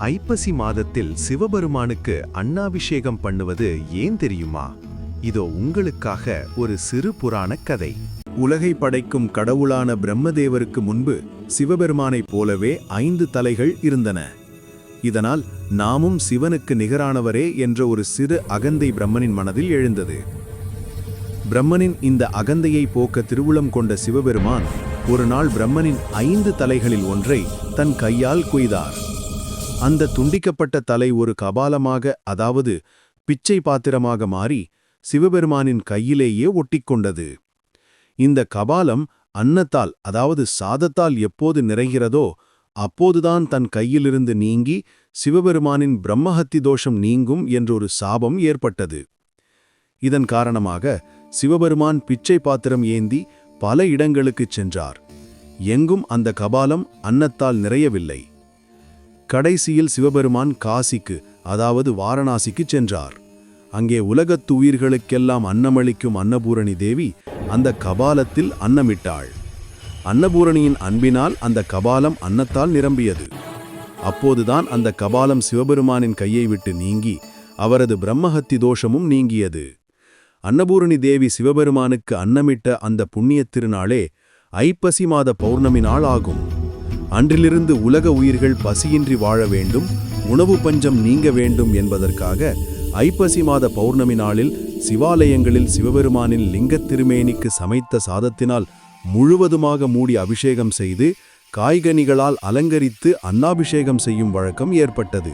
ஐப்பசி மாதத்தில் சிவபெருமானுக்கு அன்னாபிஷேகம் பண்ணுவது ஏன் தெரியுமா? இதோ உங்களுக்காக ஒரு சிறு புராண கதை. உலகை படைக்கும் கடவுளான பிரம்மதேவருக்கு முன்பு சிவபெருமானைப் போலவே 5 தலைகள் இருந்தன. இதனால் நாமும் சிவனுக்கு நிகரானவரே என்ற ஒரு சிறு அகந்தை பிரம்மனின் மனதில் எழுந்தது. பிரம்மனின் இந்த அகந்தையை போக்க திருவுளம் கொண்ட சிவபெருமான் ஒரு நாள் பிரம்மனின் 5 தலைகளில் ஒன்றை தன் கையால் கொய்தார். அந்த துண்டிக்கப்பட்ட தலை ஒரு கபாலமாக, அதாவது பிச்சை பாத்திரமாக மாறி சிவபெருமானின் கையிலேயே ஒட்டிக்கொண்டது. இந்த கபாலம் அன்னத்தால், அதாவது சாதத்தால் எப்போது நிறைகிறதோ அப்போதுதான் தன் கையிலிருந்து நீங்கி சிவபெருமானின் பிரம்மஹத்தி தோஷம் நீங்கும் என்றொரு சாபம் ஏற்பட்டது. இதன் காரணமாக சிவபெருமான் பிச்சை பாத்திரம் ஏந்தி பல இடங்களுக்குச் சென்றார். எங்கும் அந்த கபாலம் அன்னத்தால் நிறையவில்லை. கடைசியில் சிவபெருமான் காசிக்கு, அதாவது வாரணாசிக்கு சென்றார். அங்கே உலகத்து உயிர்களுக்கெல்லாம் அன்னமளிக்கும் அன்னபூரணி தேவி அந்த கபாலத்தில் அன்னமிட்டாள். அன்னபூரணியின் அன்பினால் அந்த கபாலம் அன்னத்தால் நிரம்பியது. அப்போதுதான் அந்த கபாலம் சிவபெருமானின் கையை விட்டு நீங்கி அவரது பிரம்மஹத்தி தோஷமும் நீங்கியது. அன்னபூரணி தேவி சிவபெருமானுக்கு அன்னமிட்ட அந்த புண்ணிய திருநாளே ஐப்பசி மாத பௌர்ணமி நாள் ஆகும். அன்றிலிருந்து உலக உயிர்கள் பசியின்றி வாழ வேண்டும், உணவு பஞ்சம் நீங்க வேண்டும் என்பதற்காக ஐப்பசி மாத பௌர்ணமி நாளில் சிவாலயங்களில் சிவபெருமானின் லிங்கத் திருமேனிக்கு சமைத்த சாதத்தினால் முழுவதுமாக மூடி அபிஷேகம் செய்து காய்கனிகளால் அலங்கரித்து அன்னாபிஷேகம் செய்யும் வழக்கம் ஏற்பட்டது.